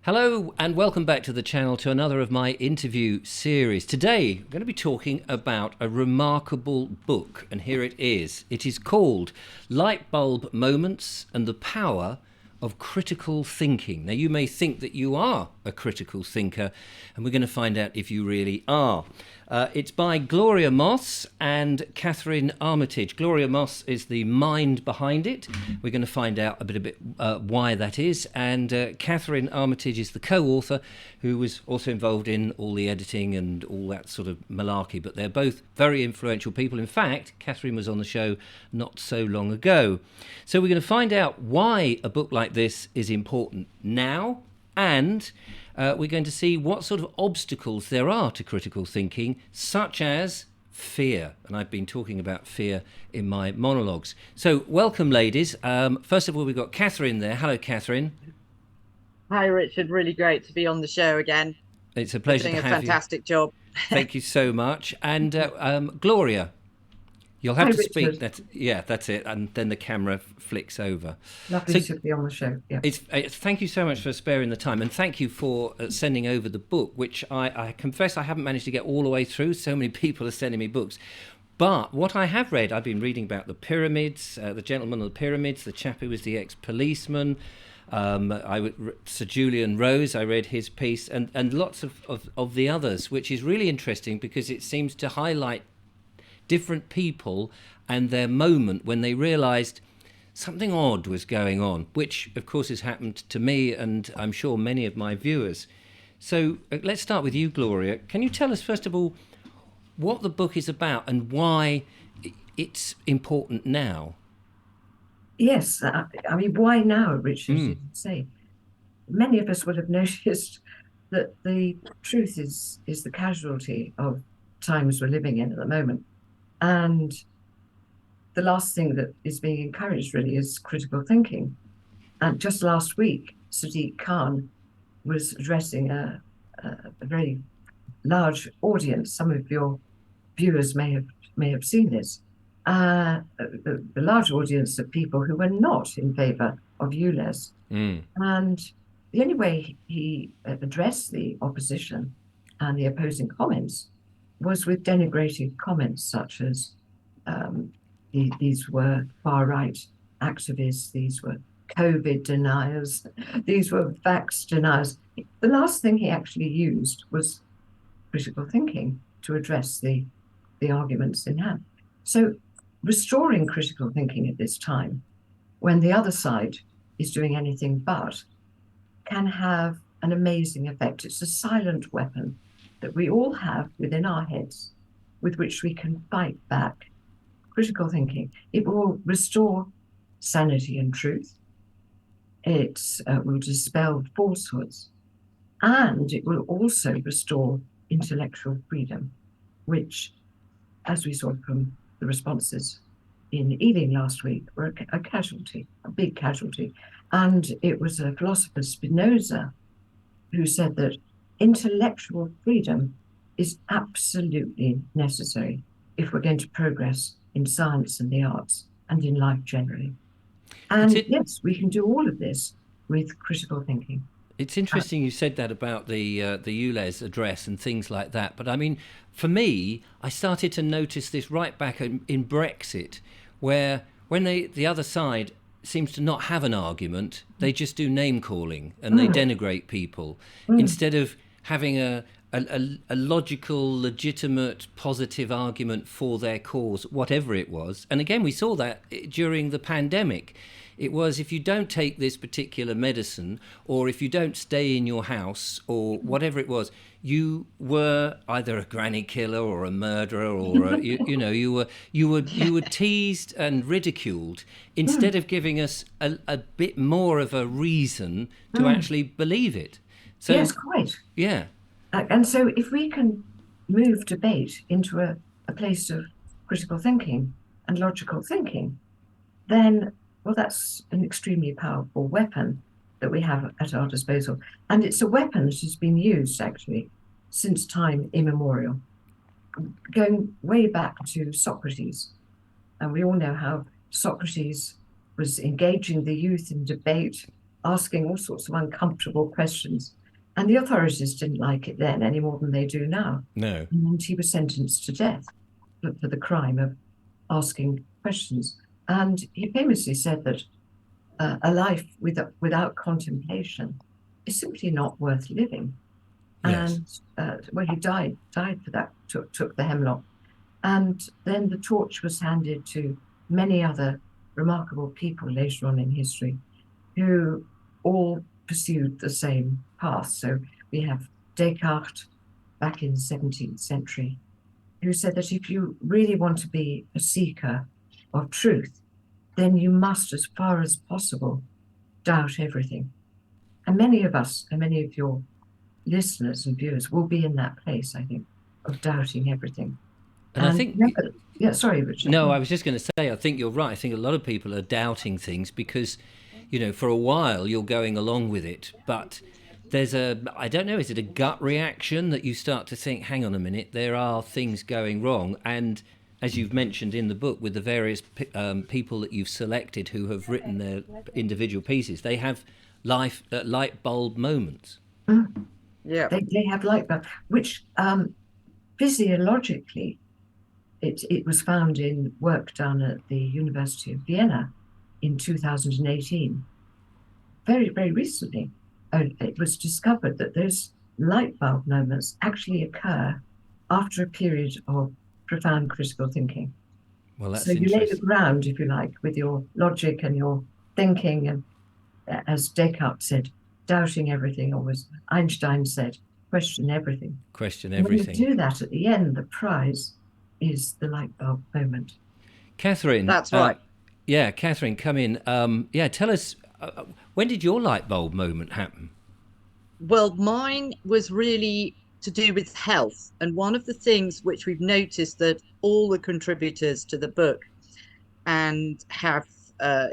Hello and welcome back to the channel to another of my interview series. Today I'm going to be talking about a remarkable book, and here it is. It is called Light Bulb Moments and the Power of Critical Thinking. Now you may think that you are a critical thinker, and we're going to find out if you really are. It's by Gloria and Katherine Armitage. Gloria is the mind behind it. We're going to find out a bit why that is. And Katherine Armitage is the co-author, who was also involved in all the editing and all that sort of malarkey. But they're both very influential people. In fact, Katherine was on the show not so long ago. So we're going to find out why a book like this is important now, and we're going to see what sort of obstacles there are to critical thinking, such as fear. And I've been talking about fear in my monologues. So welcome, ladies. First of all, we've got Katherine there. Hello, Katherine. Hi, Richard. Really great to be on the show again. It's a You're pleasure doing to a have you. fantastic job. Thank you so much. And Gloria, you'll have Hi, to speak. Richard. That's it. And then the camera flicks over. Lovely to be on the show. Yeah. Thank you so much for sparing the time, and thank you for sending over the book, which I confess I haven't managed to get all the way through. So many people are sending me books. But what I have read, I've been reading about the pyramids, the gentleman on the pyramids, the chap who was the ex-policeman, Sir Julian Rose, I read his piece, and lots of the others, which is really interesting because it seems to highlight different people and their moment when they realised something odd was going on, which of course has happened to me and I'm sure many of my viewers. So let's start with you, Gloria. Can you tell us first of all what the book is about and why it's important now? Yes. I mean, why now, Richard? You can say. Many of us would have noticed that the truth is the casualty of times we're living in at the moment. And the last thing that is being encouraged really is critical thinking. And just last week, Sadiq Khan was addressing a very large audience. Some of your viewers may have seen this. The large audience of people who were not in favour of ULEZ. And the only way he addressed the opposition and the opposing comments was with denigrating comments such as these were far-right activists, these were COVID deniers, these were vax deniers. The last thing he actually used was critical thinking to address the arguments in hand. So restoring critical thinking at this time, when the other side is doing anything but, can have an amazing effect. It's a silent weapon that we all have within our heads with which we can fight back critical thinking. It will restore sanity and truth. It will dispel falsehoods. And it will also restore intellectual freedom, which, as we saw from the responses in Ealing last week, were a casualty, a big casualty. And it was a philosopher, Spinoza, who said that intellectual freedom is absolutely necessary if we're going to progress in science and the arts and in life generally. And yes, we can do all of this with critical thinking. It's interesting you said that about the ULEZ address and things like that. But I mean, for me, I started to notice this right back in Brexit, where when the other side seems to not have an argument, they just do name calling and they denigrate people instead of having a logical, legitimate, positive argument for their cause, whatever it was. And again, we saw that during the pandemic. It was, if you don't take this particular medicine, or if you don't stay in your house, or whatever it was, you were either a granny killer or a murderer, or you were teased and ridiculed instead of giving us a bit more of a reason to actually believe it. So, yes, quite. Yeah. And so if we can move debate into a place of critical thinking and logical thinking, then, well, that's an extremely powerful weapon that we have at our disposal. And it's a weapon that has been used, actually, since time immemorial, going way back to Socrates. And we all know how Socrates was engaging the youth in debate asking all sorts of uncomfortable questions. And the authorities didn't like it then any more than they do now. No. And he was sentenced to death for the crime of asking questions. And he famously said that a life without contemplation is simply not worth living. Yes. And when he died for that, took the hemlock. And then the torch was handed to many other remarkable people later on in history who all pursued the same path. So we have Descartes back in the 17th century, who said that if you really want to be a seeker of truth, then you must, as far as possible, doubt everything. And many of us, and many of your listeners and viewers will be in that place, I think, of doubting everything. And I think... Yeah, sorry, Richard. No, I was just going to say, I think you're right. I think a lot of people are doubting things because, for a while you're going along with it, but there's I don't know, is it a gut reaction that you start to think, hang on a minute, there are things going wrong? And as you've mentioned in the book, with the various people that you've selected who have written their individual pieces, they have light bulb moments. Mm. Yeah. They have light bulb, which physiologically, it was found in work done at the University of Vienna in 2018. Very, very recently, it was discovered that those light bulb moments actually occur after a period of profound critical thinking. Well, that's so you lay the interesting. ground, if you like, with your logic and your thinking, and as Descartes said, doubting everything, or as Einstein said, question everything. Question And everything. when you do that, at the end, the prize is the light bulb moment. Catherine. That's right. Yeah, Catherine, come in. Tell us, when did your light bulb moment happen? Well, mine was really to do with health. And one of the things which we've noticed that all the contributors to the book and have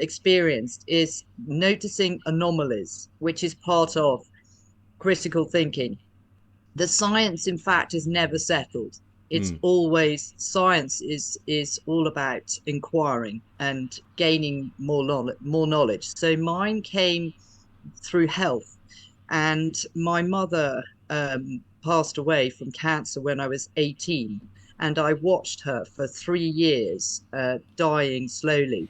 experienced is noticing anomalies, which is part of critical thinking. The science, in fact, is never settled. It's always, science is all about inquiring and gaining more knowledge. So mine came through health, and my mother passed away from cancer when I was 18, and I watched her for 3 years dying slowly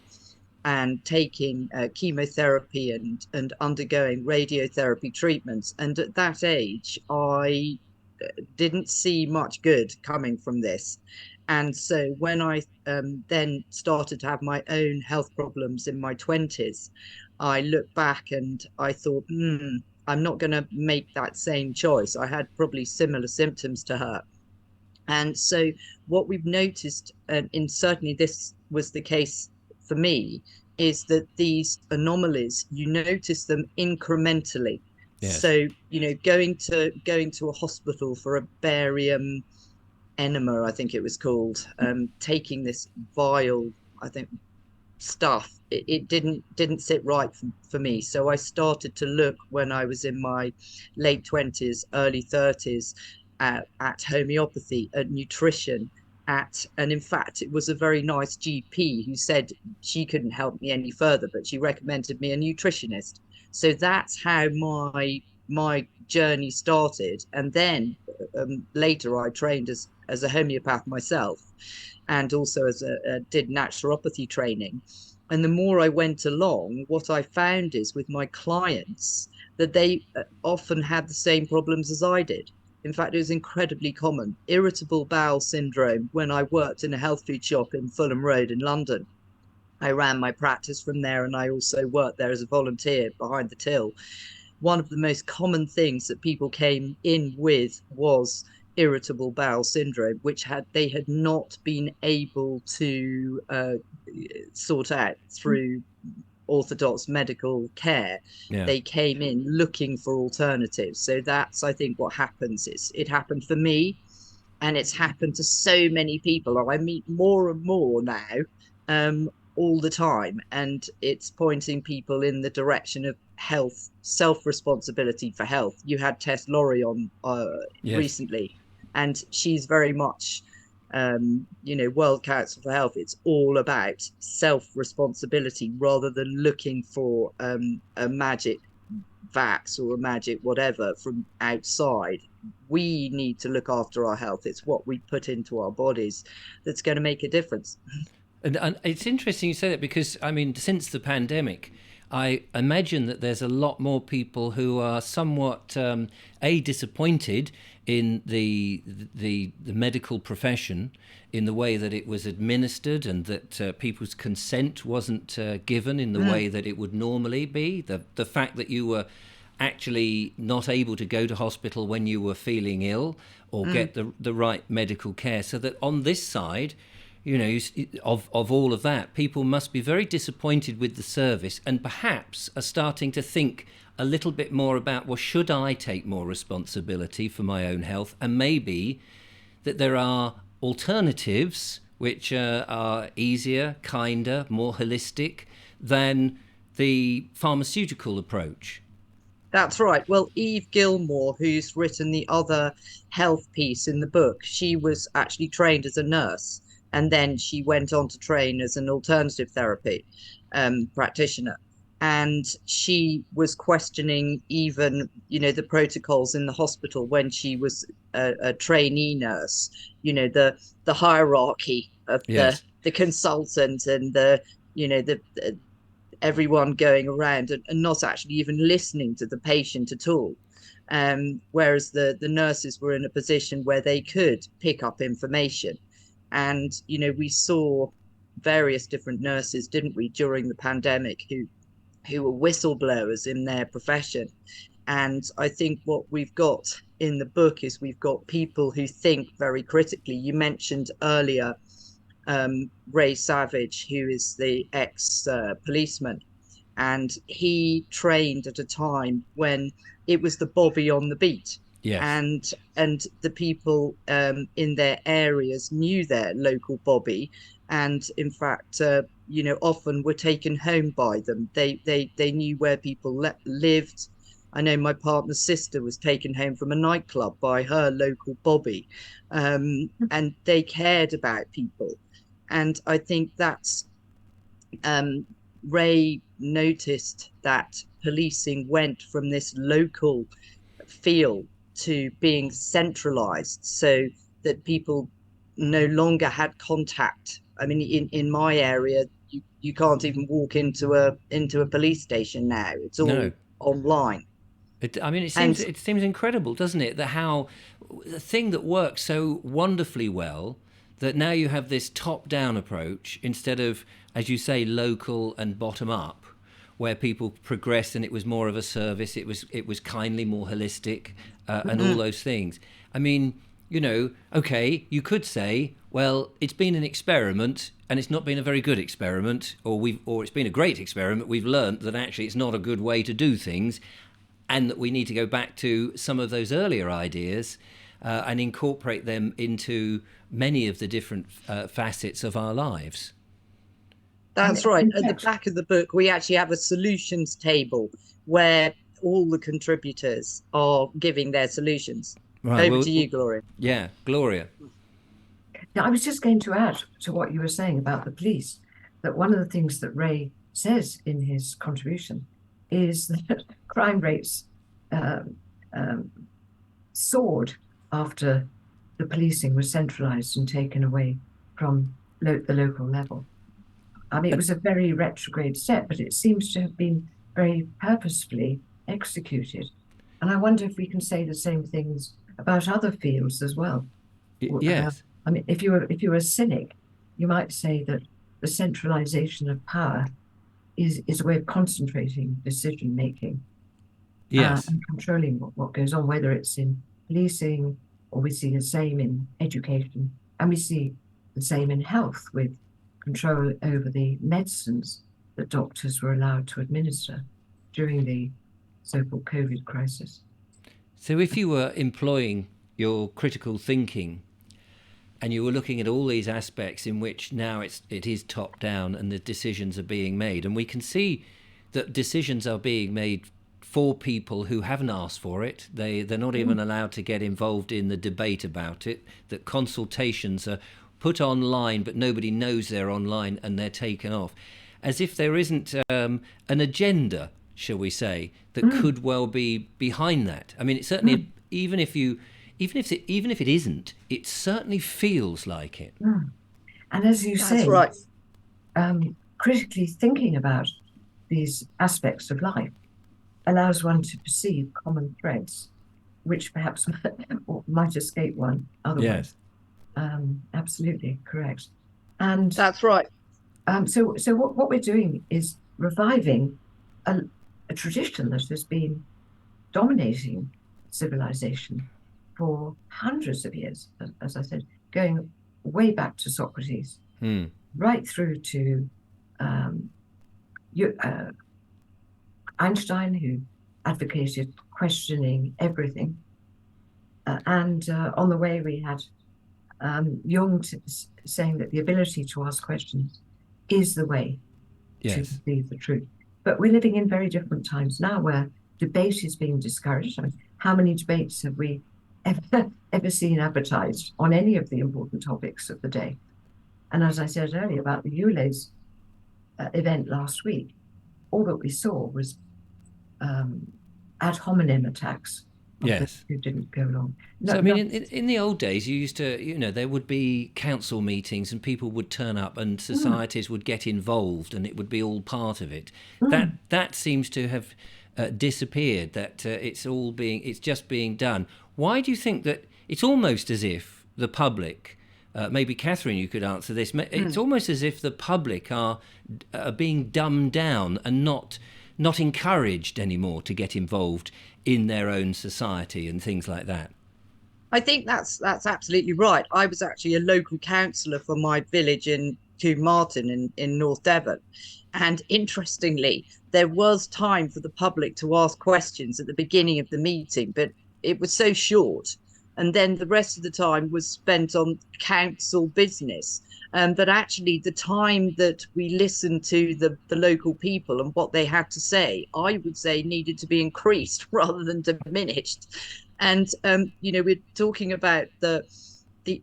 and taking chemotherapy and undergoing radiotherapy treatments. And at that age, I didn't see much good coming from this. And so when I then started to have my own health problems in my 20s, I looked back and I thought, I'm not going to make that same choice. I had probably similar symptoms to her. And so what we've noticed, and certainly this was the case for me, is that these anomalies, you notice them incrementally. Yes. So, going to a hospital for a barium enema, I think it was called, taking this vile, I think, stuff, it didn't sit right for me. So I started to look when I was in my late 20s, early 30s, at homeopathy, at nutrition, and in fact it was a very nice GP who said she couldn't help me any further, but she recommended me a nutritionist. So that's how my journey started. And then later I trained as a homeopath myself, and also did naturopathy training. And the more I went along, what I found is with my clients that they often had the same problems as I did. In fact, it was incredibly common. Irritable bowel syndrome when I worked in a health food shop in Fulham Road in London. I ran my practice from there, and I also worked there as a volunteer behind the till. One of the most common things that people came in with was irritable bowel syndrome, which they had not been able to sort out through orthodox medical care. Yeah. They came in looking for alternatives. So that's, I think, what happens. It happened for me, and it's happened to so many people. I meet more and more now, all the time, and it's pointing people in the direction of health, self-responsibility for health. You had Tess Laurie on Yes. recently, and she's very much World Council for Health. It's all about self-responsibility rather than looking for a magic vax or a magic whatever from outside. We need to look after our health. It's what we put into our bodies that's going to make a difference. And it's interesting you say that, because I mean, since the pandemic, I imagine that there's a lot more people who are somewhat disappointed in the medical profession, in the way that it was administered, and that people's consent wasn't given in the way that it would normally be. The fact that you were actually not able to go to hospital when you were feeling ill, or get the right medical care. So that on this side, you know, of all of that, people must be very disappointed with the service, and perhaps are starting to think a little bit more about, well, should I take more responsibility for my own health? And maybe that there are alternatives which are easier, kinder, more holistic than the pharmaceutical approach. That's right. Well, Eve Gilmore, who's written the other health piece in the book, she was actually trained as a nurse, and then she went on to train as an alternative therapy practitioner. And she was questioning even, the protocols in the hospital when she was a trainee nurse, the hierarchy of Yes. the consultant, and the everyone going around and not actually even listening to the patient at all. Whereas the nurses were in a position where they could pick up information. And, we saw various different nurses, didn't we, during the pandemic, who were whistleblowers in their profession. And I think what we've got in the book is we've got people who think very critically. You mentioned earlier Ray Savage, who is the ex-policeman, and he trained at a time when it was the Bobby on the beat. Yes. And the people in their areas knew their local Bobby, and in fact, often were taken home by them. They knew where people lived. I know my partner's sister was taken home from a nightclub by her local Bobby, and they cared about people. And I think that's Ray noticed that policing went from this local feel to being centralized, so that people no longer had contact. I mean, in my area, you can't even walk into a police station now. It's all online. It seems incredible, doesn't it? That how the thing that works so wonderfully well, that now you have this top-down approach instead of, as you say, local and bottom-up, where people progressed and it was more of a service. It was kindly, more holistic, and all those things. I mean, okay, you could say, well, it's been an experiment and it's not been a very good experiment, or it's been a great experiment. We've learned that actually it's not a good way to do things, and that we need to go back to some of those earlier ideas and incorporate them into many of the different facets of our lives. That's right. At the back of the book, we actually have a solutions table where all the contributors are giving their solutions. Right. Over to you, Gloria. Yeah, Gloria. Now, I was just going to add to what you were saying about the police, that one of the things that Ray says in his contribution is that crime rates soared after the policing was centralized and taken away from the local level. I mean, it was a very retrograde step, but it seems to have been very purposefully executed. And I wonder if we can say the same things about other fields as well. Yes. I mean, if you were a cynic, you might say that the centralization of power is a way of concentrating decision making. Yes. And controlling what goes on, whether it's in policing, or we see the same in education, and we see the same in health, with control over the medicines that doctors were allowed to administer during the so-called COVID crisis. So if you were employing your critical thinking and you were looking at all these aspects in which now it is top down and the decisions are being made, and we can see that decisions are being made for people who haven't asked for it. They're not even allowed to get involved in the debate about it, that consultations are put online but nobody knows they're online and they're taken off, as if there isn't an agenda, shall we say, that could well be behind that. I mean, it certainly, even if it isn't, it certainly feels like it. And as you That's say, right. Critically thinking about these aspects of life allows one to perceive common threads, which perhaps might escape one otherwise. Yes. Absolutely correct. And That's right. so what we're doing is reviving a tradition that has been dominating civilization for hundreds of years, as I said, going way back to Socrates, right through to Einstein, who advocated questioning everything. And on the way, we had Jung saying that the ability to ask questions is the way to perceive the truth. But we're living in very different times now where debate is being discouraged. I mean, how many debates have we ever seen advertised on any of the important topics of the day? And as I said earlier about the ULEZ event last week, all that we saw was ad hominem attacks on those who didn't go along. So, I mean, in the old days, you used to, there would be council meetings and people would turn up and societies would get involved and it would be all part of it. That seems to have disappeared, that it's just being done. Why do you think that it's almost as if the public, maybe Katherine, you could answer this, it's almost as if the public are being dumbed down and not encouraged anymore to get involved in their own society and things like that? I think that's absolutely right. I was actually a local councillor for my village in Combe Martin in North Devon. And interestingly, there was time for the public to ask questions at the beginning of the meeting, but it was so short. And then the rest of the time was spent on council business. That actually the time that we listened to the local people and what they had to say, I would say needed to be increased rather than diminished. And, we're talking about the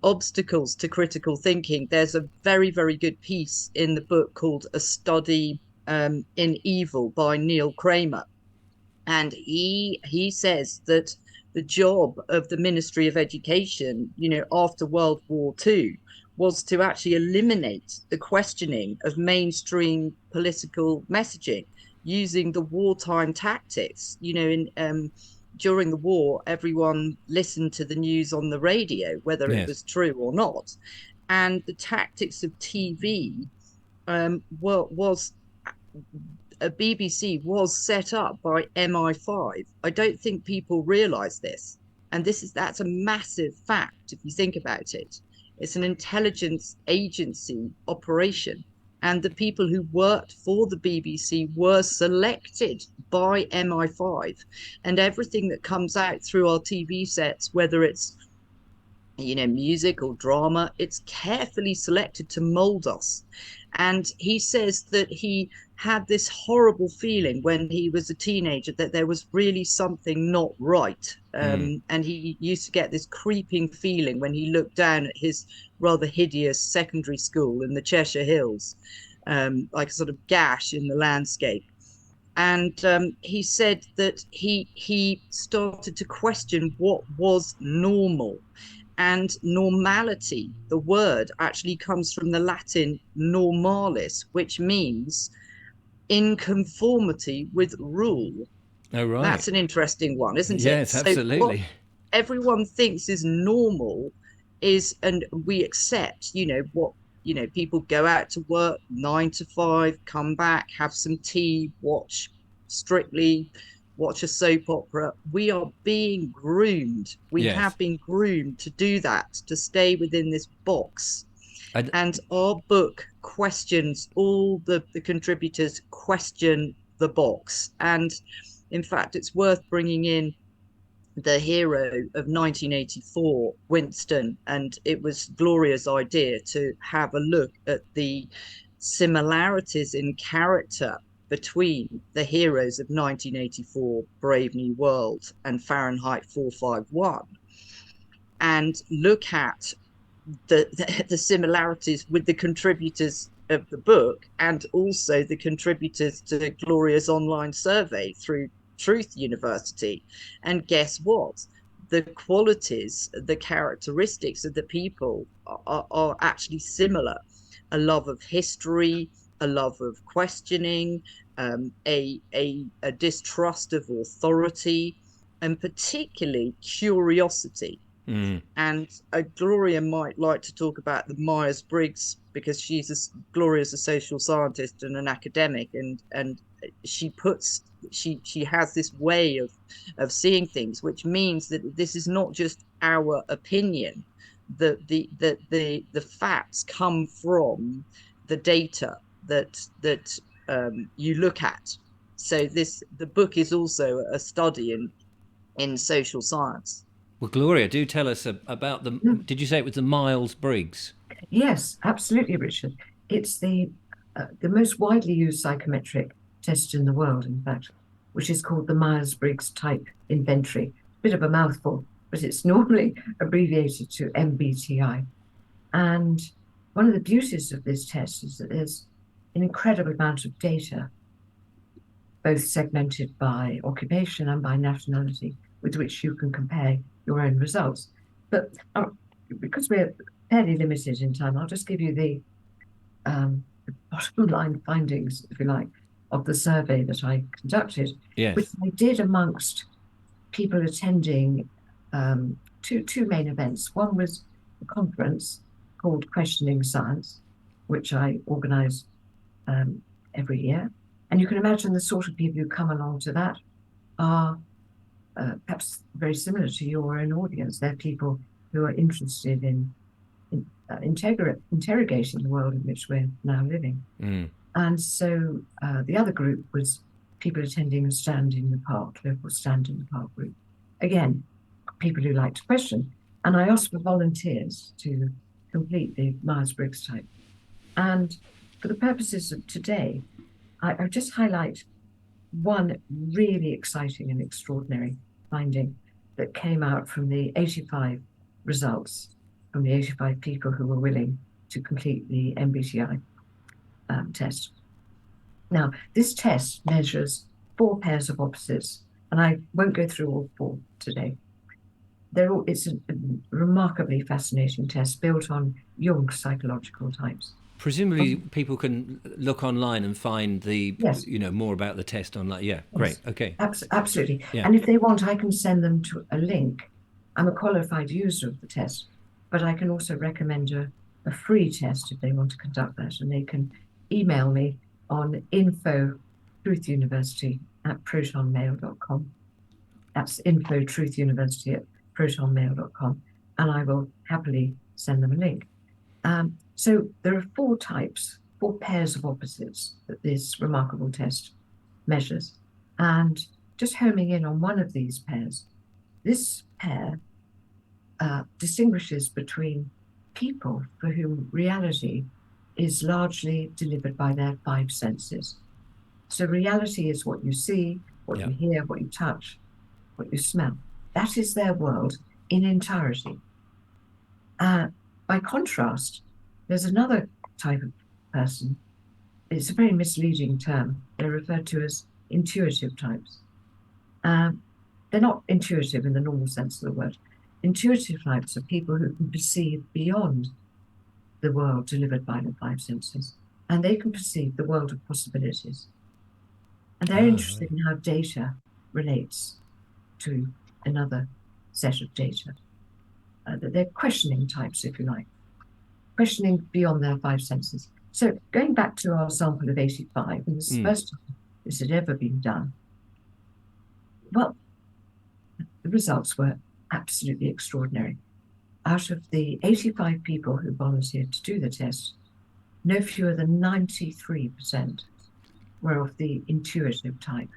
obstacles to critical thinking. There's a very, very good piece in the book called A Study in Evil by Neil Kramer. And he says that the job of the Ministry of Education, after World War II, was to actually eliminate the questioning of mainstream political messaging using the wartime tactics. During the war, everyone listened to the news on the radio, whether it was true or not. And the tactics of TV BBC was set up by MI5. I don't think people realize this. And that's a massive fact if you think about it. It's an intelligence agency operation. And the people who worked for the BBC were selected by MI5. And everything that comes out through our TV sets, whether it's music or drama, it's carefully selected to mold us. And he says that he had this horrible feeling when he was a teenager that there was really something not right. And he used to get this creeping feeling when he looked down at his rather hideous secondary school in the Cheshire Hills, like a sort of gash in the landscape. And he said that he started to question what was normal. And normality, the word, actually comes from the Latin normalis, which means in conformity with rule. Oh, right. That's an interesting one, isn't it? Yes, absolutely. So what everyone thinks is normal is, and we accept, people go out to work 9 to 5, come back, have some tea, watch Strictly, watch a soap opera. We are being groomed. We have been groomed to do that, to stay within this box. And our book questions, all the contributors question the box. And in fact, it's worth bringing in the hero of 1984, Winston. And it was Gloria's idea to have a look at the similarities in character between the heroes of 1984, Brave New World, and Fahrenheit 451, and look at the similarities with the contributors of the book, and also the contributors to Gloria's online survey through Truth University. And guess what? The qualities, the characteristics of the people are actually similar. A love of history, a love of questioning, a distrust of authority, and particularly curiosity. Mm. And Gloria might like to talk about the Myers-Briggs, because Gloria's a social scientist and an academic, and she has this way of seeing things, which means that this is not just our opinion. The facts come from the data that you look at. So the book is also a study in social science. Well, Gloria, do tell us about the. Did you say it was the Myers-Briggs? Yes, absolutely, Richard. It's the most widely used psychometric test in the world, in fact, which is called the Myers-Briggs Type Inventory. Bit of a mouthful, but it's normally abbreviated to MBTI. And one of the beauties of this test is that there's an incredible amount of data, both segmented by occupation and by nationality, with which you can compare your own results. But because we're fairly limited in time, I'll just give you the bottom line findings, if you like, of the survey that I conducted, Yes. which I did amongst people attending two main events. One was a conference called Questioning Science, which I organise every year. And you can imagine the sort of people who come along to that are perhaps very similar to your own audience. They're people who are interested in interrogating the world in which we're now living. Mm. And so the other group was people attending a Stand in the Park, local Stand in the Park group. Again, people who like to question. And I asked for volunteers to complete the Myers-Briggs type. And for the purposes of today, I'll just highlight one really exciting and extraordinary finding that came out from the 85 results, from the 85 people who were willing to complete the MBTI test. Now, this test measures 4 pairs of opposites, and I won't go through all 4 today. It's a remarkably fascinating test built on Jung's psychological types. Presumably, people can look online and find Yes. more about the test online. Yeah, great. Yes. Okay. Absolutely. Yeah. And if they want, I can send them to a link. I'm a qualified user of the test, but I can also recommend a free test if they want to conduct that. And they can email me on info@truthuniversity@protonmail.com. That's info@truthuniversity@protonmail.com. And I will happily send them a link. So there are 4 types, 4 pairs of opposites that this remarkable test measures. And just homing in on one of these pairs, this pair distinguishes between people for whom reality is largely delivered by their 5 senses. So reality is what you see, what you hear, what you touch, what you smell. That is their world in entirety. By contrast, there's another type of person. It's a very misleading term. They're referred to as intuitive types. They're not intuitive in the normal sense of the word. Intuitive types are people who can perceive beyond the world delivered by the 5 senses, and they can perceive the world of possibilities. And they're interested in how data relates to another set of data. They're questioning types, if you like, questioning beyond their 5 senses. So going back to our sample of 85, and this is the first time this had ever been done, well, the results were absolutely extraordinary. Out of the 85 people who volunteered to do the test, no fewer than 93% were of the intuitive type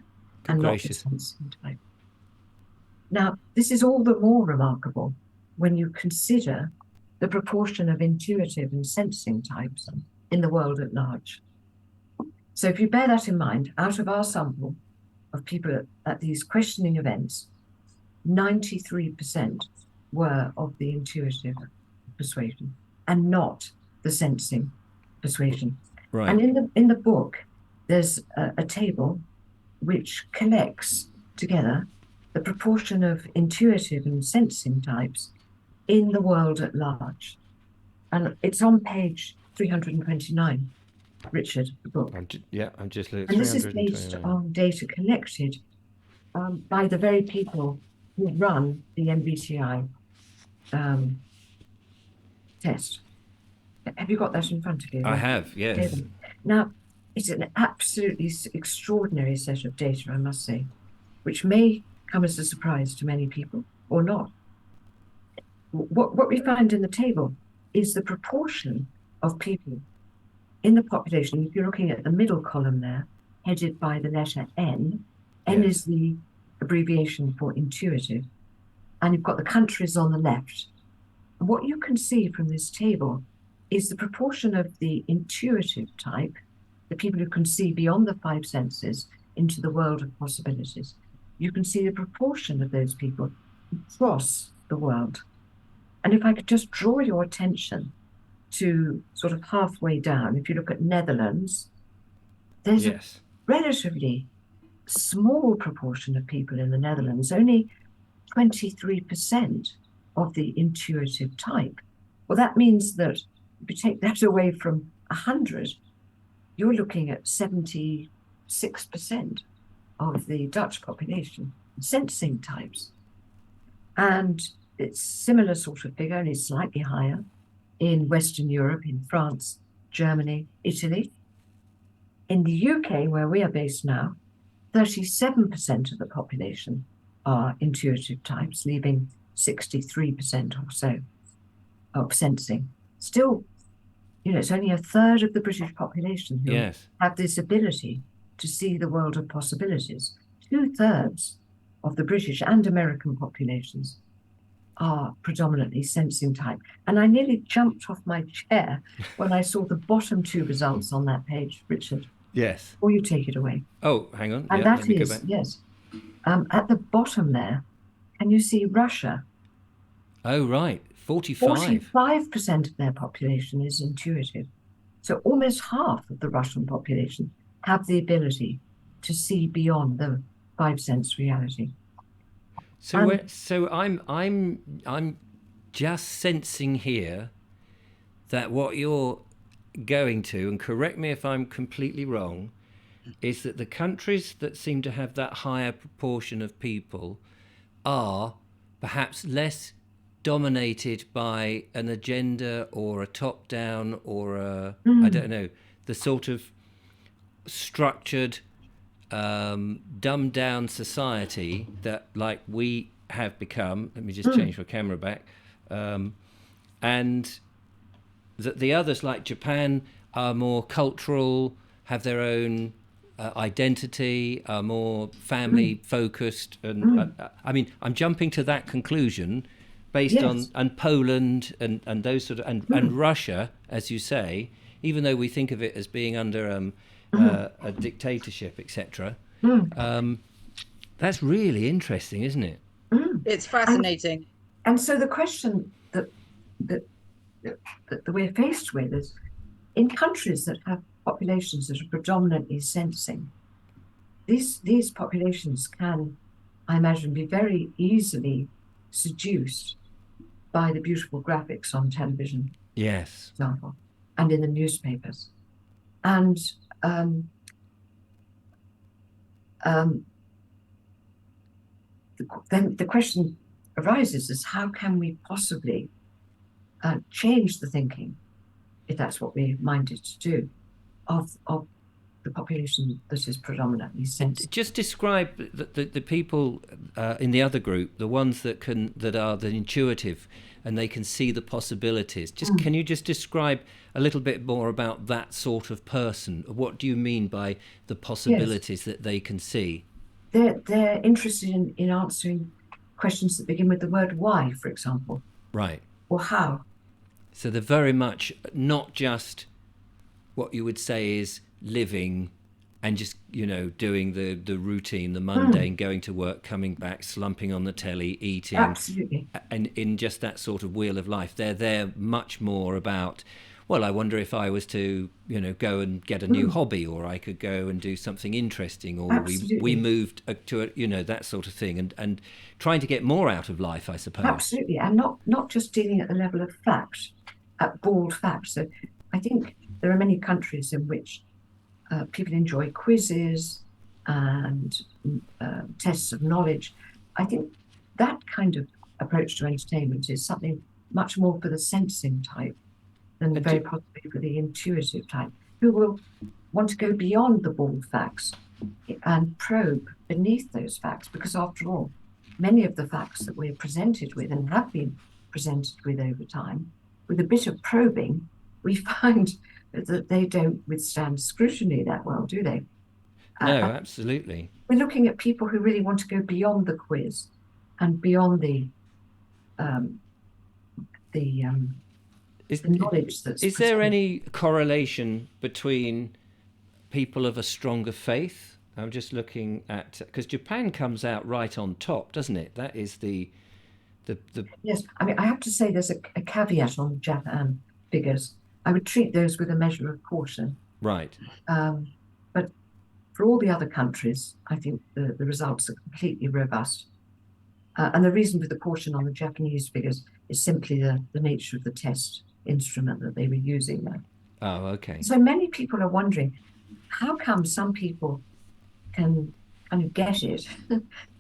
and not the sensing type. Now, this is all the more remarkable when you consider the proportion of intuitive and sensing types in the world at large. So if you bear that in mind, out of our sample of people at these questioning events, 93% were of the intuitive persuasion and not the sensing persuasion. Right. And in the book, there's a table which collects together the proportion of intuitive and sensing types in the world at large. And it's on page 329, Richard, the book. I'm just looking. And this is based on data collected by the very people who run the MBTI test. Have you got that in front of you? I have, yes. Now, it's an absolutely extraordinary set of data, I must say, which may come as a surprise to many people or not. What we find in the table is the proportion of people in the population. If you're looking at the middle column there, headed by the letter N, N is the abbreviation for intuitive, and you've got the countries on the left. And what you can see from this table is the proportion of the intuitive type, the people who can see beyond the five senses into the world of possibilities. You can see the proportion of those people across the world. And if I could just draw your attention to sort of halfway down, if you look at Netherlands, there's a relatively small proportion of people in the Netherlands, only 23% of the intuitive type. Well, that means that if you take that away from 100, you're looking at 76% of the Dutch population sensing types. And it's similar sort of figure, only slightly higher, in Western Europe, in France, Germany, Italy. In the UK, where we are based now, 37% of the population are intuitive types, leaving 63% or so of sensing. Still, it's only a third of the British population who have this ability to see the world of possibilities. 2/3 of the British and American populations are predominantly sensing type. And I nearly jumped off my chair when I saw the bottom two results on that page, Richard. Yes. Or you take it away. Oh, hang on. And that is, at the bottom there, can you see Russia? Oh, right. 45% of their population is intuitive. So almost half of the Russian population have the ability to see beyond the five sense reality. So I'm just sensing here that what you're going to, and correct me if I'm completely wrong, is that the countries that seem to have that higher proportion of people are perhaps less dominated by an agenda or a top-down or I don't know, the sort of structured, dumbed-down society that, like, we have become. Let me just change my camera back. And that the others, like Japan, are more cultural, have their own identity, are more family-focused. And I mean, I'm jumping to that conclusion based on and Poland and those sort of and Russia, as you say, even though we think of it as being under a dictatorship, etc. That's really interesting, isn't it? It's fascinating. And so the question that we're faced with is, in countries that have populations that are predominantly sensing, these populations can, I imagine, be very easily seduced by the beautiful graphics on television, for example, and in the newspapers. And then the question arises is, how can we possibly change the thinking, if that's what we're minded to do, of the population that is predominantly sensitive? Just describe the people in the other group, the ones that are the intuitive and they can see the possibilities. Can you just describe a little bit more about that sort of person? What do you mean by the possibilities that they can see? They're interested in answering questions that begin with the word why, for example. Right. Or how. So they're very much not just what you would say is living and just, doing the routine, the mundane, going to work, coming back, slumping on the telly, eating. Absolutely. And in just that sort of wheel of life. They're much more about Well, I wonder if I was to, go and get a new hobby, or I could go and do something interesting, or we Absolutely. moved to that sort of thing, and trying to get more out of life, I suppose. Absolutely, and not just dealing at the level of fact, at bald facts. So I think there are many countries in which people enjoy quizzes and tests of knowledge. I think that kind of approach to entertainment is something much more for the sensing type than very possibly for the intuitive type, who will want to go beyond the bald facts and probe beneath those facts, because after all, many of the facts that we're presented with and have been presented with over time, with a bit of probing, we find that they don't withstand scrutiny that well, do they? No, absolutely. We're looking at people who really want to go beyond the quiz and beyond the knowledge that's Is there any correlation between people of a stronger faith? I'm just looking at, because Japan comes out right on top, doesn't it? That is the Yes, I mean, I have to say there's a caveat on Japan figures. I would treat those with a measure of caution. Right. But for all the other countries, I think the results are completely robust. And the reason for the caution on the Japanese figures is simply the nature of the test instrument that they were using there. Oh, okay. So many people are wondering, how come some people can kind of get it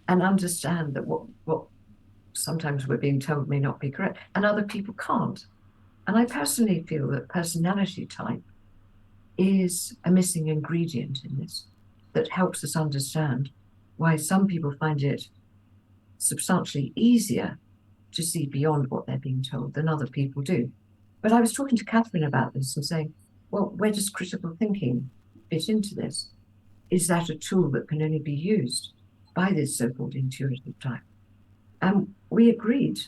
and understand that what sometimes we're being told may not be correct, and other people can't? And I personally feel that personality type is a missing ingredient in this that helps us understand why some people find it substantially easier to see beyond what they're being told than other people do. But I was talking to Katherine about this and saying, well, where does critical thinking fit into this? Is that a tool that can only be used by this so-called intuitive type? And we agreed,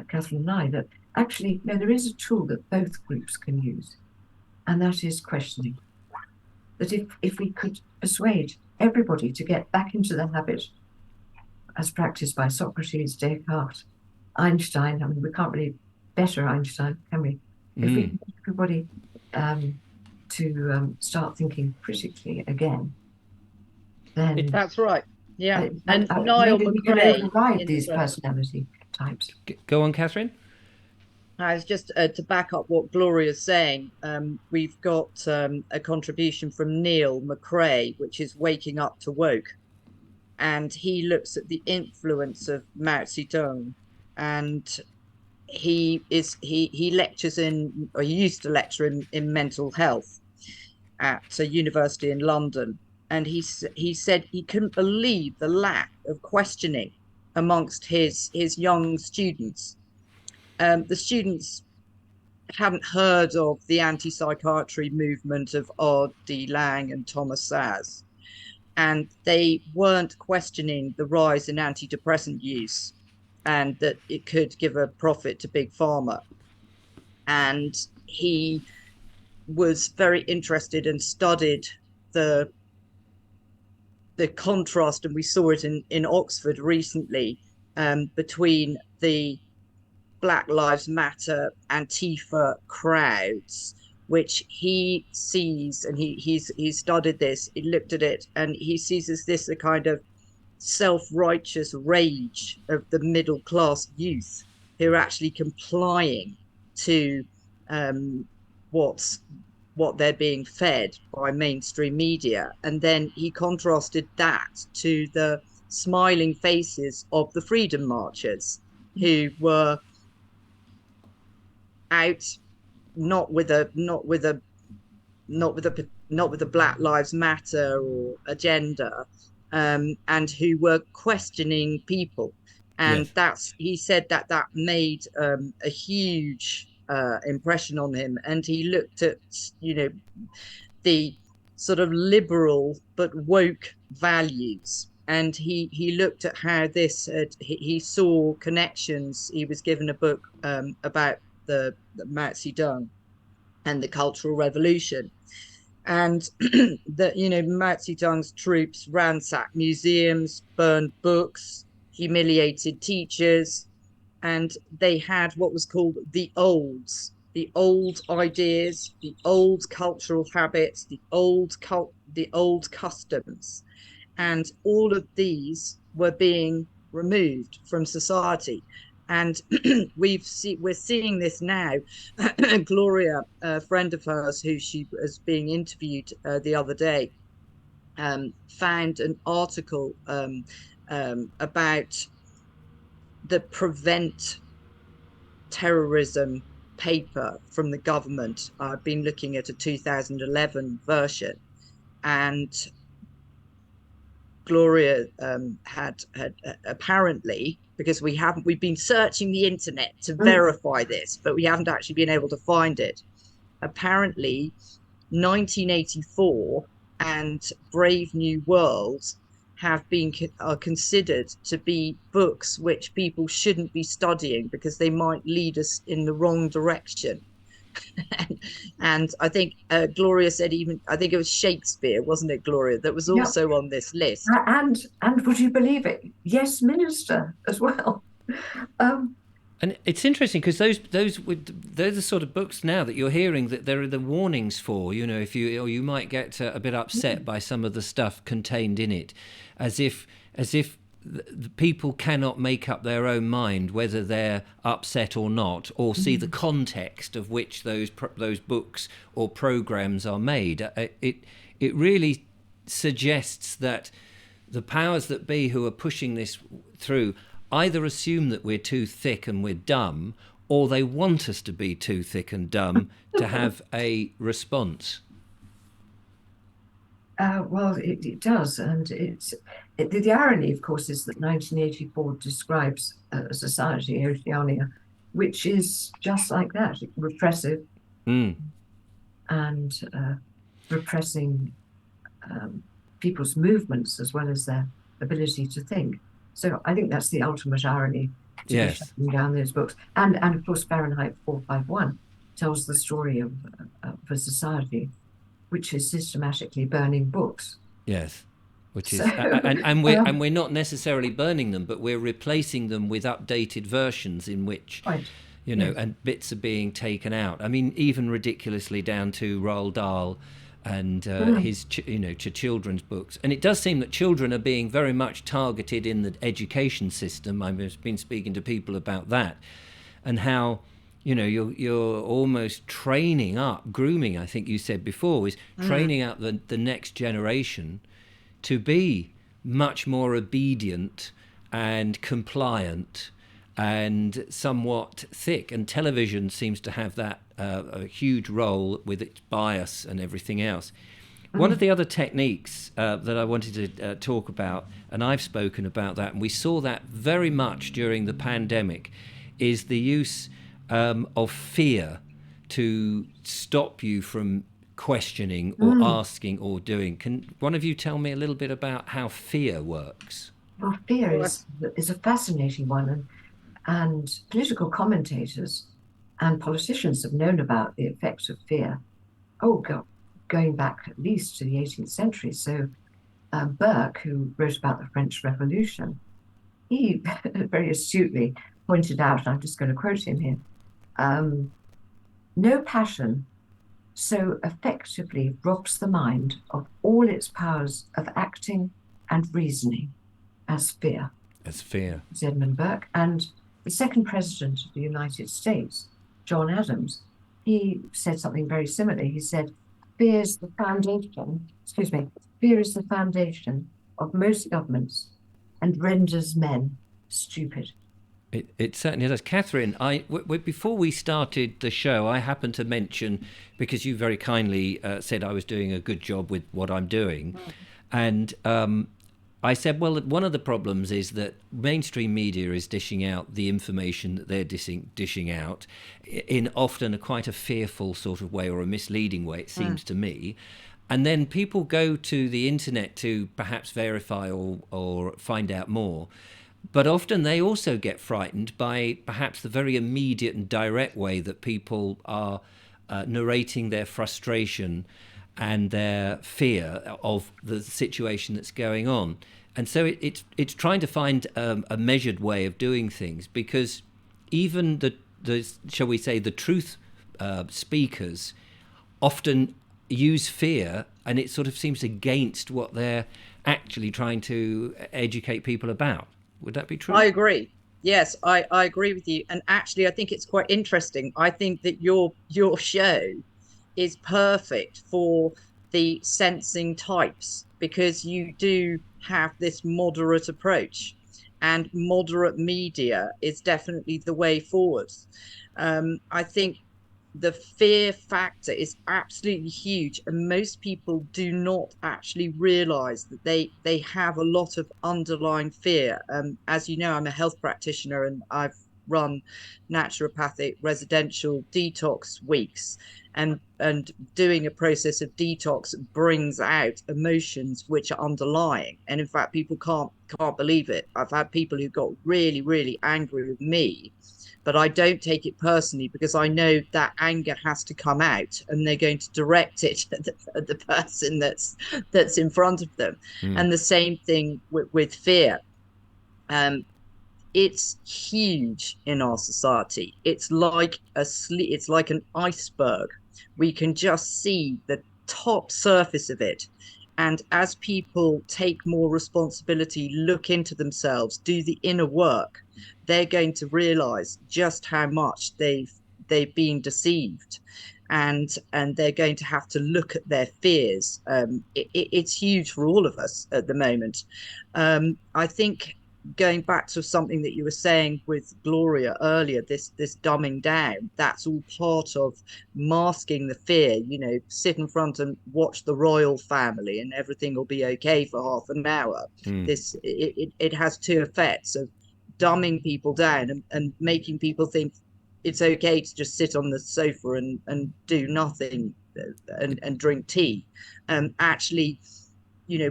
Katherine and I, that actually, no, there is a tool that both groups can use, and that is questioning. That if we could persuade everybody to get back into the habit, as practiced by Socrates, Descartes, Einstein, I mean, we can't really better Einstein, can we? If we can get everybody to start thinking critically again, then that's right. Yeah, and Niall Niall we can McRae override these personality types. Go on, Katherine. It's just to back up what Gloria's saying. We've got a contribution from Neil McRae, which is Waking Up to Woke. And he looks at the influence of Mao Zedong, and he lectures in, or he used to lecture in mental health at a university in London. And he said he couldn't believe the lack of questioning amongst his young students. The students hadn't heard of the anti-psychiatry movement of R.D. Laing and Thomas Szasz, and they weren't questioning the rise in antidepressant use and that it could give a profit to Big Pharma. And he was very interested and studied the contrast, and we saw it in Oxford recently, between the Black Lives Matter Antifa crowds, which he sees, and he's studied this, he looked at it, and he sees as this a kind of self-righteous rage of the middle class youth who are actually complying to what they're being fed by mainstream media. And then he contrasted that to the smiling faces of the freedom marchers, who were out not with a Black Lives Matter or agenda, and who were questioning people. And yes, he said that made a huge impression on him. And he looked at, the sort of liberal but woke values, and he looked at how this he saw connections. He was given a book about the Mao Zedong and the Cultural Revolution, and that Mao Zedong's troops ransacked museums, burned books, humiliated teachers, and they had what was called the olds, the old ideas, the old cultural habits, the old customs, and all of these were being removed from society. And we're seeing this now. Gloria, a friend of hers who she was being interviewed the other day, found an article about the Prevent Terrorism paper from the government. I've been looking at a 2011 version, and Gloria had apparently, because we've been searching the internet to verify this, but we haven't actually been able to find it. Apparently 1984 and Brave New World are considered to be books which people shouldn't be studying because they might lead us in the wrong direction. And I think Gloria said, even I think it was Shakespeare, wasn't it, Gloria, that was also on this list. And would you believe it? Yes, Minister as well. And it's interesting because those they're the sort of books now that you're hearing that there are the warnings for. You know, you might get a bit upset by some of the stuff contained in it, as if the people cannot make up their own mind whether they're upset or not, or see the context of which those books or programs are made. It really suggests that the powers that be who are pushing this through either assume that we're too thick and we're dumb, or they want us to be too thick and dumb to have a response. Well, it does, and the irony, of course, is that 1984 describes a society, Oceania, which is just like that, repressive and repressing people's movements as well as their ability to think. So I think that's the ultimate irony to be shutting down those books. And of course, Fahrenheit 451 tells the story of a society which is systematically burning books. Yes, which is, and we're not necessarily burning them, but we're replacing them with updated versions in which, and bits are being taken out. I mean, even ridiculously down to Roald Dahl and his children's books. And it does seem that children are being very much targeted in the education system. I've been speaking to people about that, and how you're almost training up, grooming, I think you said before, is training up the next generation to be much more obedient and compliant and somewhat thick. And television seems to have that a huge role with its bias and everything else. One of the other techniques that I wanted to talk about, and I've spoken about that, and we saw that very much during the pandemic, is the use of fear to stop you from questioning or asking or doing. Can one of you tell me a little bit about how fear works? Well, fear is a fascinating one, and political commentators and politicians have known about the effects of fear. Going back at least to the 18th century. So Burke, who wrote about the French Revolution, he very astutely pointed out, and I'm just going to quote him here, no passion so effectively robs the mind of all its powers of acting and reasoning as fear. As fear. Edmund Burke. And the second president of the United States, John Adams, he said something very similar. He said, fear is the foundation of most governments and renders men stupid. It certainly does. Katherine, before we started the show, I happened to mention, because you very kindly said I was doing a good job with what I'm doing, and I said, well, one of the problems is that mainstream media is dishing out the information that they're dishing out in often quite a fearful sort of way, or a misleading way, it seems to me. And then people go to the internet to perhaps verify or find out more. But often they also get frightened by perhaps the very immediate and direct way that people are narrating their frustration and their fear of the situation that's going on. And so it's trying to find a measured way of doing things, because even the shall we say, the truth speakers often use fear, and it sort of seems against what they're actually trying to educate people about. Would that be true? I agree. Yes, I agree with you. And actually, I think it's quite interesting. I think that your show is perfect for the sensing types, because you do have this moderate approach, and moderate media is definitely the way forward. I think the fear factor is absolutely huge, and most people do not actually realize that they have a lot of underlying fear. As you know, I'm a health practitioner, and I've run naturopathic residential detox weeks, and doing a process of detox brings out emotions which are underlying, and in fact people can't believe it. I've had people who got really angry with me, but I don't take it personally, because I know that anger has to come out, and they're going to direct it at the person that's in front of them. And the same thing with fear. It's huge in our society. It's like it's like an iceberg. We can just see the top surface of it. And as people take more responsibility, look into themselves, do the inner work, they're going to realize just how much they've been deceived, and they're going to have to look at their fears. It's huge for all of us at the moment. I think, going back to something that you were saying with Gloria earlier, this dumbing down, that's all part of masking the fear. Sit in front and watch the royal family and everything will be okay for half an hour. It has two effects of dumbing people down, and making people think it's okay to just sit on the sofa and do nothing, and drink tea. Actually,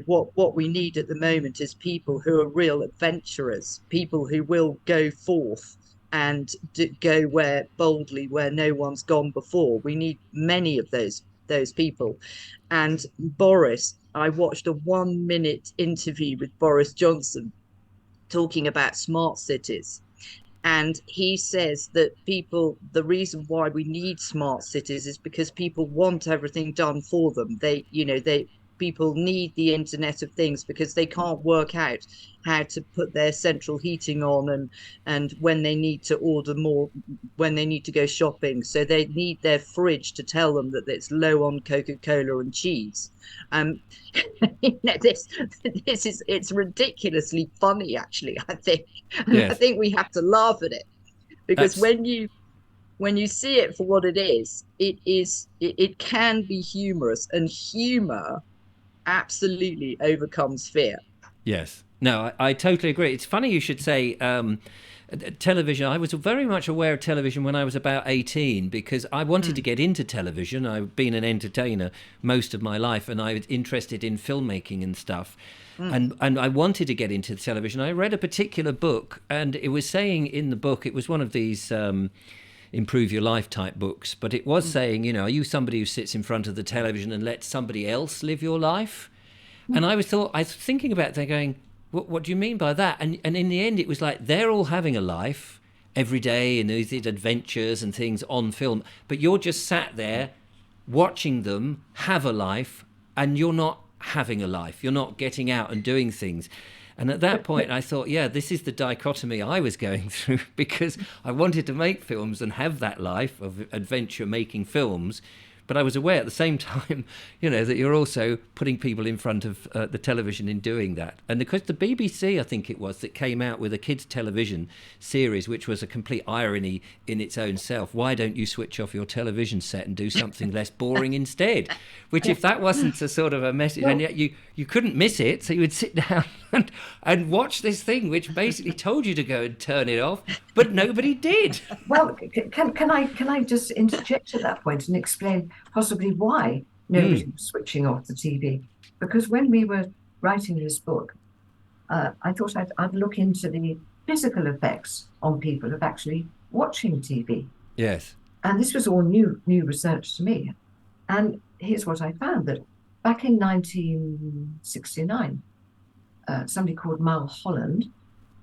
what we need at the moment is people who are real adventurers, people who will go forth and go boldly where no one's gone before. We need many of those people. And Boris, I watched a 1 minute interview with Boris Johnson talking about smart cities. And he says that the reason why we need smart cities is because people want everything done for them. People need the Internet of Things, because they can't work out how to put their central heating on, and when they need to order more, when they need to go shopping. So they need their fridge to tell them that it's low on Coca-Cola and cheese. It's ridiculously funny, actually, I think. Yes. I think we have to laugh at it, because when you see it for what it is, it can be humorous, and humor absolutely overcomes fear. Yes. No, I totally agree. It's funny you should say television. I was very much aware of television when I was about 18, because I wanted to get into television. I've been an entertainer most of my life, and I was interested in filmmaking and stuff. And I wanted to get into television. I read a particular book, and it was saying in the book, it was one of these improve your life type books, but it was saying, are you somebody who sits in front of the television and lets somebody else live your life? And I was thinking about that, going, what do you mean by that? And in the end, it was like, they're all having a life every day and these adventures and things on film, but you're just sat there watching them have a life, and you're not having a life. You're not getting out and doing things. And at that point, I thought, yeah, this is the dichotomy I was going through, because I wanted to make films and have that life of adventure making films. But I was aware at the same time, that you're also putting people in front of the television in doing that. And because the BBC, I think it was, that came out with a kids' television series, which was a complete irony in its own self. Why don't you switch off your television set and do something less boring instead? Which, if that wasn't a sort of a message, and yet you couldn't miss it, so you would sit down and watch this thing, which basically told you to go and turn it off, but nobody did. Well, can I just interject at that point and explain possibly why nobody was switching off the TV? Because when we were writing this book, I thought I'd look into the physical effects on people of actually watching TV. Yes. And this was all new research to me. And here's what I found, that back in 1969, somebody called Mal Holland,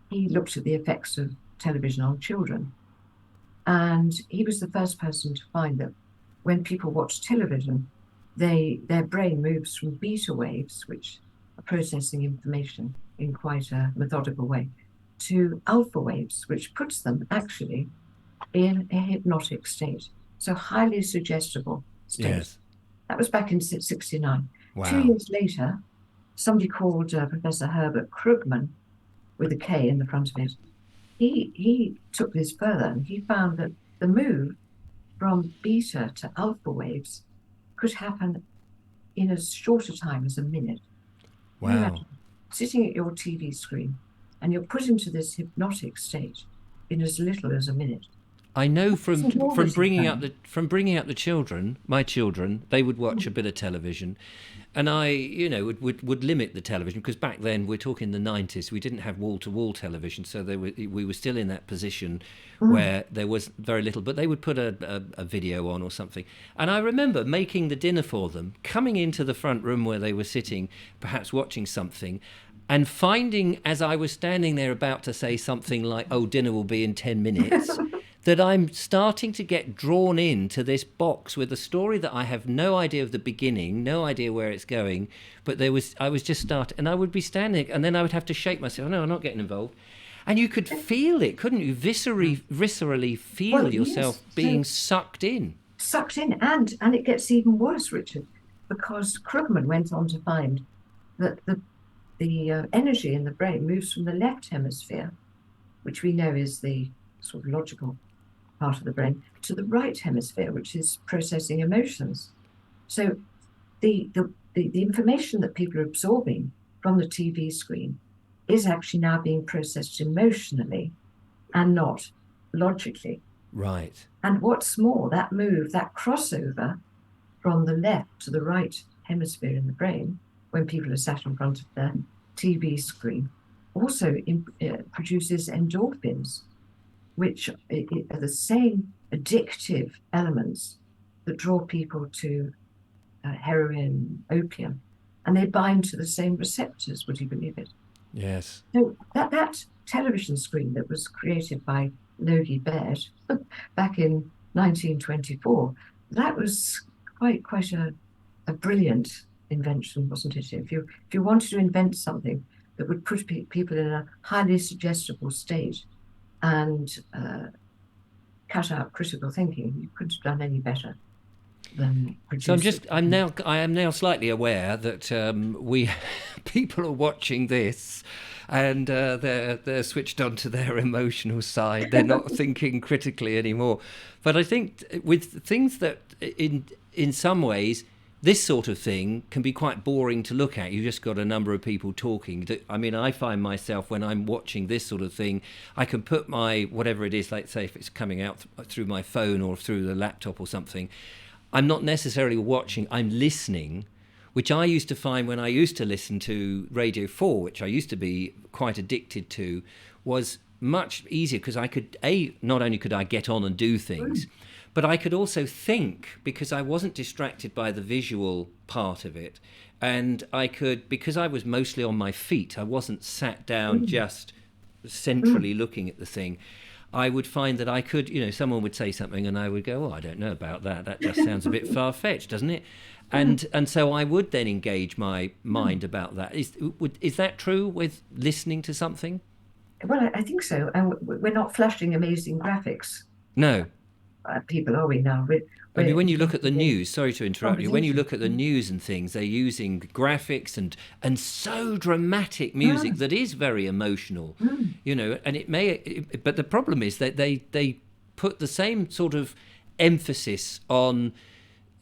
he looked at the effects of television on children. And he was the first person to find that when people watch television, their brain moves from beta waves, which are processing information in quite a methodical way, to alpha waves, which puts them actually in a hypnotic state. So highly suggestible state. Yes. That was back in 69. Wow. 2 years later, somebody called Professor Herbert Krugman, with a K in the front of it, he took this further, and he found that the move from beta to alpha waves could happen in as short a time as a minute. Wow. Sitting at your TV screen, and you're put into this hypnotic state in as little as a minute. I know from bringing up the children, my children, they would watch a bit of television, and I, would limit the television, because back then, we're talking the 90s, we didn't have wall-to-wall television, so we were still in that position where there was very little, but they would put a video on or something. And I remember making the dinner for them, coming into the front room where they were sitting, perhaps watching something, and finding, as I was standing there about to say something like, "Oh, dinner will be in 10 minutes," that I'm starting to get drawn into this box with a story that I have no idea of the beginning, no idea where it's going, but I was just starting, and I would be standing, and then I would have to shake myself. No, I'm not getting involved. And you could feel it, couldn't you? Viscerally feel yourself being sucked in. Sucked in, and it gets even worse, Richard, because Krugman went on to find that the energy in the brain moves from the left hemisphere, which we know is the sort of logical part of the brain, to the right hemisphere, which is processing emotions. So the information that people are absorbing from the TV screen is actually now being processed emotionally and not logically. Right. And what's more, that move, that crossover from the left to the right hemisphere in the brain, when people are sat in front of their TV screen, also produces endorphins, which are the same addictive elements that draw people to heroin, opium, and they bind to the same receptors, would you believe it? Yes. So that television screen that was created by Logie Baird back in 1924, that was quite a brilliant invention, wasn't it? If you wanted to invent something that would put people in a highly suggestible state and cut out critical thinking, you couldn't have done any better than produce. So I am now slightly aware that people are watching this, and they're switched on to their emotional side. They're not thinking critically anymore. But I think with things that in some ways, this sort of thing can be quite boring to look at. You've just got a number of people talking. I mean, I find myself, when I'm watching this sort of thing, I can put my, whatever it is, like say if it's coming out through my phone or through the laptop or something, I'm not necessarily watching, I'm listening, which I used to find when I used to listen to Radio 4, which I used to be quite addicted to, was much easier, because I could, not only could I get on and do things, but I could also think, because I wasn't distracted by the visual part of it. And I could, because I was mostly on my feet, I wasn't sat down just centrally looking at the thing. I would find that I could, someone would say something and I would go, "Oh, I don't know about that. That just sounds a bit far-fetched, doesn't it?" And so I would then engage my mind about that. Is that true with listening to something? Well, I think so. And we're not flashing amazing graphics. No. People, are we now? I mean, when you look at the news, sorry to interrupt you, when you look at the news and things, they're using graphics and so dramatic music that is very emotional, and it may, but the problem is that they put the same sort of emphasis on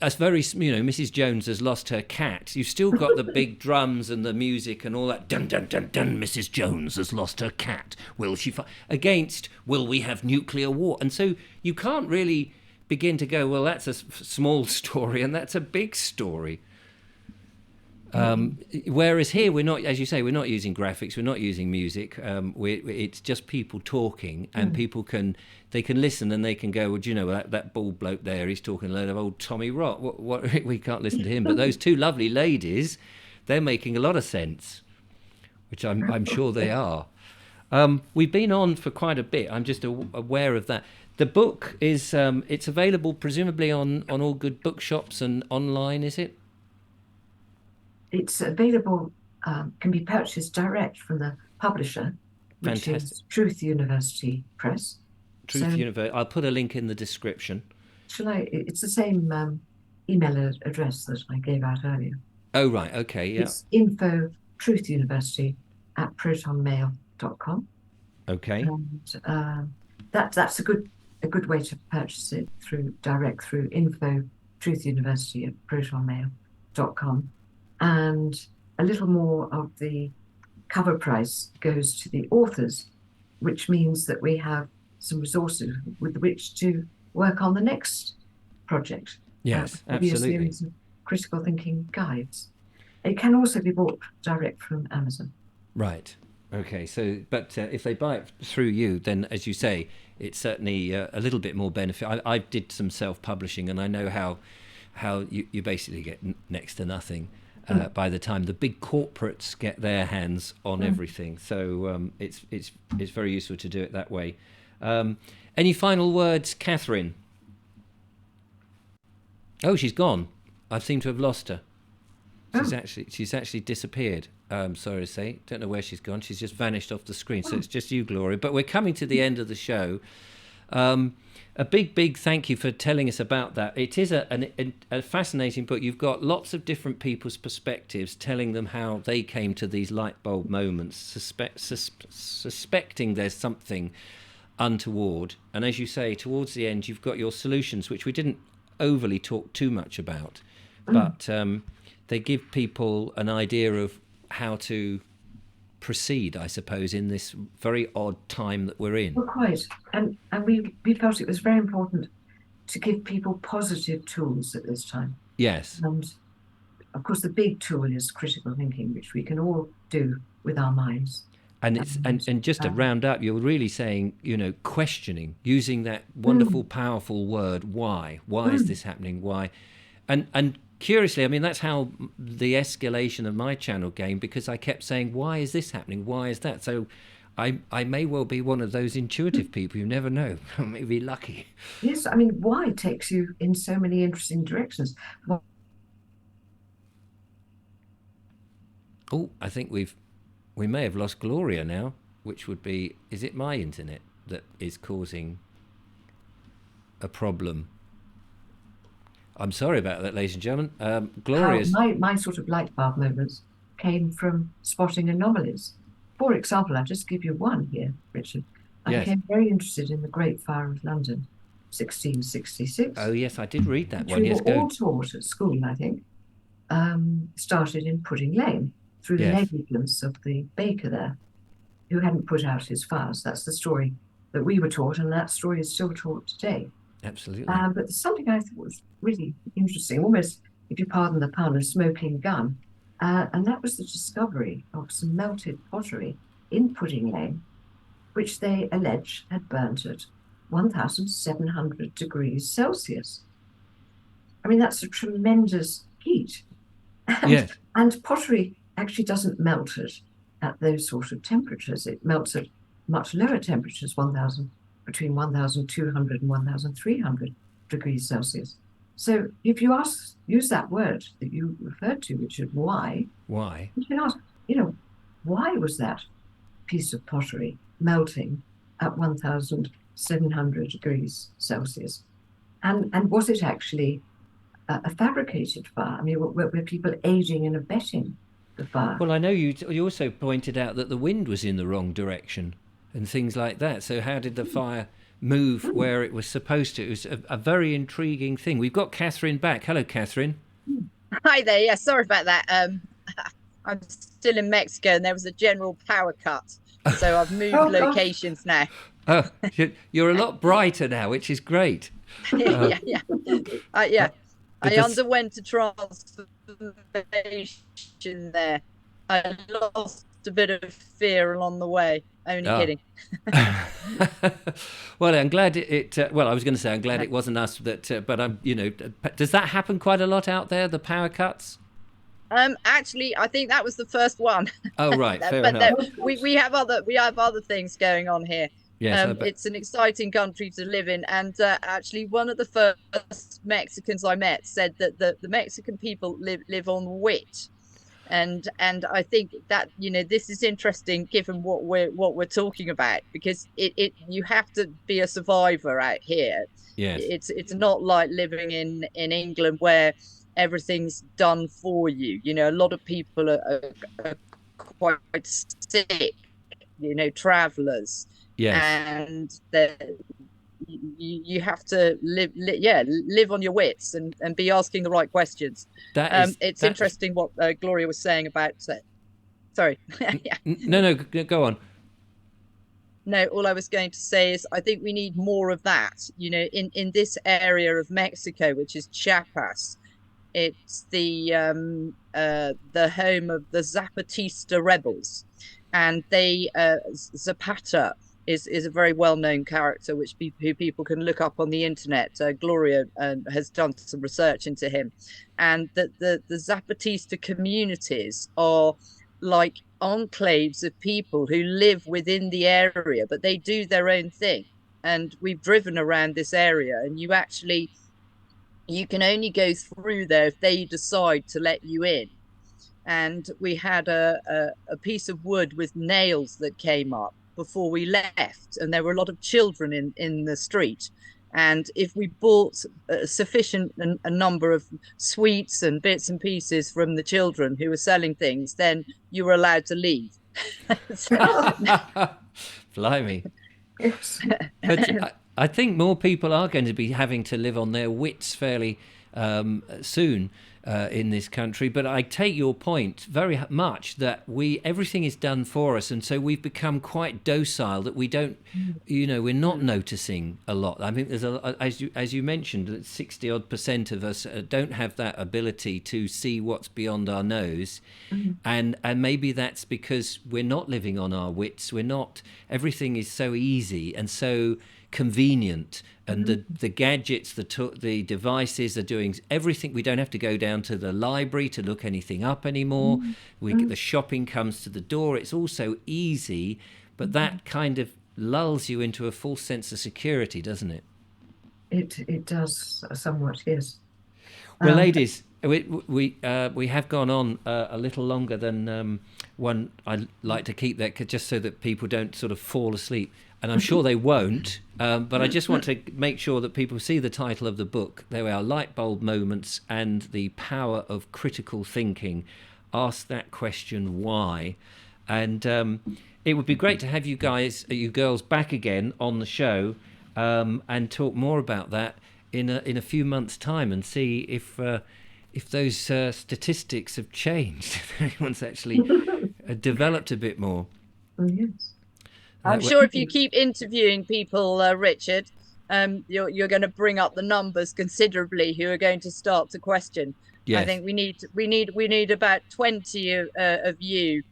us very, Mrs. Jones has lost her cat. You've still got the big drums and the music and all that. Dun, dun, dun, dun, Mrs. Jones has lost her cat. Will she against, will we have nuclear war? And so you can't really begin to go, well, that's a small story and that's a big story. Whereas here, we're not, as you say, we're not using graphics, we're not using music. It's just people talking, and people can listen and they can go, well, do you know that bald bloke there? He's talking a load of old Tommy Rot. What we can't listen to him, but those two lovely ladies, they're making a lot of sense, which I'm sure they are. We've been on for quite a bit. I'm just aware of that. The book is it's available presumably on all good bookshops and online, is it? It's available, can be purchased direct from the publisher, which Fantastic. is Truth University Press. Truth University. I'll put a link in the description. It's the same email address that I gave out earlier. Oh, right. Okay. Yeah. It's info@truthuniversity@protonmail.com. Okay. And that's a good way to purchase it direct through info@truthuniversity@protonmail.com. And a little more of the cover price goes to the authors, which means that we have some resources with which to work on the next project. Yes, absolutely. A series of critical thinking guides. It can also be bought direct from Amazon. Right. Okay. So, but if they buy it through you, then, as you say, it's certainly a little bit more benefit. I did some self-publishing, and I know how you basically get next to nothing by the time the big corporates get their hands on everything. So it's very useful to do it that way. Any final words, Katherine? Oh, she's gone. I seem to have lost her. She's actually disappeared. Sorry to say, don't know where she's gone. She's just vanished off the screen. So it's just you, Gloria. But we're coming to the end of the show. A big thank you for telling us about that. It is a fascinating book. You've got lots of different people's perspectives, telling them how they came to these light bulb moments, suspecting there's something untoward. And as you say, towards the end, you've got your solutions, which we didn't overly talk too much about, but they give people an idea of how to proceed, I suppose, in this very odd time that we're in. Well, quite. And we felt it was very important to give people positive tools at this time. Yes. And of course, the big tool is critical thinking, which we can all do with our minds. And it's and just to round up, you're really saying, questioning, using that wonderful, powerful word, why? Why is this happening? Why? And curiously, I mean, that's how the escalation of my channel came, because I kept saying, why is this happening? Why is that? So I may well be one of those intuitive people. You never know. I may be lucky. Yes, I mean, why takes you in so many interesting directions. Oh, I think we may have lost Gloria now, which would be, is it my internet that is causing a problem? I'm sorry about that, ladies and gentlemen. Gloria's... My sort of light bulb moments came from spotting anomalies. For example, I'll just give you one here, Richard. I became very interested in the Great Fire of London, 1666. Oh, yes, I did read that one. We yes, were all taught at school, I think. Started in Pudding Lane, through the negligence of the baker there, who hadn't put out his fires. That's the story that we were taught, and that story is still taught today. Absolutely. But there's something I thought was really interesting, almost, if you pardon the pun, a smoking gun. And that was the discovery of some melted pottery in Pudding Lane, which they allege had burnt at 1,700 degrees Celsius. I mean, that's a tremendous heat. And pottery actually doesn't melt at those sort of temperatures. It melts at much lower temperatures, between 1,200 and 1,300 degrees Celsius. So if you use that word that you referred to, Richard, why? You can ask, why was that piece of pottery melting at 1,700 degrees Celsius? And was it actually a fabricated fire? I mean, were people aiding and abetting the fire? Well, I know you also pointed out that the wind was in the wrong direction and things like that. So how did the fire move where it was supposed to? It was a very intriguing thing. We've got Katherine back. Hello, Katherine. Hi there. Yeah, sorry about that. I'm still in Mexico and there was a general power cut. So I've moved locations now. Oh, you're a lot brighter now, which is great. Yeah. I underwent a transformation there. I lost a bit of fear along the way. Only kidding. Well, I'm glad well, I was going to say I'm glad it wasn't us that, but I'm. Does that happen quite a lot out there? The power cuts? Actually, I think that was the first one. Oh, right, fair But enough. we have other things going on here. Yes, I bet. It's an exciting country to live in, and actually, one of the first Mexicans I met said that the Mexican people live on wit, and I think that this is interesting given what we're talking about, because it you have to be a survivor out here. Yes. It's not like living in England where everything's done for you. A lot of people are quite sick, travelers, Yes. and you have to live on your wits and be asking the right questions. It's interesting what Gloria was saying about sorry. Yeah. No, go on. No, all I was going to say is I think we need more of that. In this area of Mexico, which is Chiapas, it's the home of the Zapatista rebels, and Zapata is a very well-known character, who people can look up on the internet. Gloria has done some research into him, and the Zapatista communities are like enclaves of people who live within the area, but they do their own thing. And we've driven around this area, and you can only go through there if they decide to let you in. And we had a piece of wood with nails that came up before we left, and there were a lot of children in the street. And if we bought a sufficient a number of sweets and bits and pieces from the children who were selling things, then you were allowed to leave. Blimey. But I think more people are going to be having to live on their wits fairly soon in this country. But I take your point very much that everything is done for us, and so we've become quite docile, that we don't, we're not noticing a lot. I mean, there's as you mentioned, 60% of us don't have that ability to see what's beyond our nose, and maybe that's because we're not living on our wits. Everything is so easy and so convenient, and the gadgets, the devices are doing everything. We don't have to go down to the library to look anything up anymore. The shopping comes to the door. It's all so easy, but that kind of lulls you into a false sense of security, doesn't it? It does somewhat, yes. Well, ladies, we have gone on a little longer than one. I like to keep that just so that people don't sort of fall asleep, and I'm sure they won't. But I just want to make sure that people see the title of the book. There we are: Light Bulb Moments and the Power of Critical Thinking. Ask that question why, and it would be great to have you girls back again on the show and talk more about that in a few months' time, and see if those statistics have changed, if anyone's actually developed a bit more. Yes. I'm sure if you keep interviewing people, Richard, you're going to bring up the numbers considerably who are going to start to question. Yes. I think we need about 20 of you.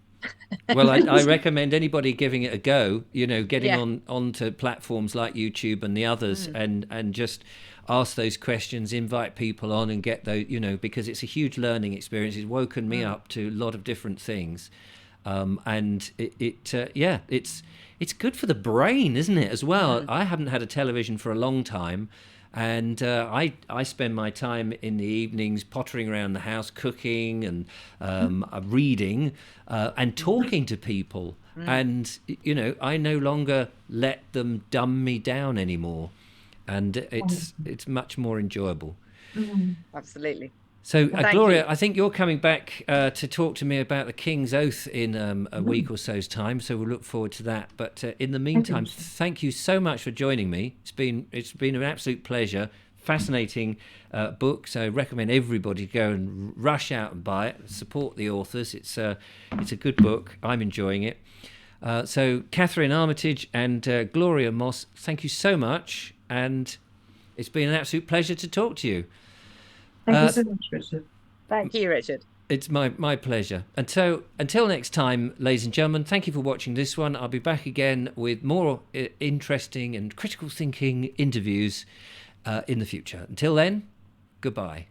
Well, I recommend anybody giving it a go, getting onto platforms like YouTube and the others, and just ask those questions, invite people on, and get those, because it's a huge learning experience. It's woken me up to a lot of different things, and it's good for the brain, isn't it, as well? I haven't had a television for a long time, and I spend my time in the evenings pottering around the house, cooking and reading and talking to people. And, I no longer let them dumb me down anymore. And it's much more enjoyable. Absolutely. So, Gloria, I think you're coming back to talk to me about the King's Oath in a week or so's time. So we'll look forward to that. But in the meantime, thank you so much for joining me. It's been an absolute pleasure. Fascinating book. So I recommend everybody go and rush out and buy it. Support the authors. It's a good book. I'm enjoying it. So Katherine Armitage and Gloria Moss, thank you so much. And it's been an absolute pleasure to talk to you. Thank you so much, Richard. Thank you, Richard. It's my pleasure. And so until next time, ladies and gentlemen, thank you for watching this one. I'll be back again with more interesting and critical thinking interviews in the future. Until then, goodbye.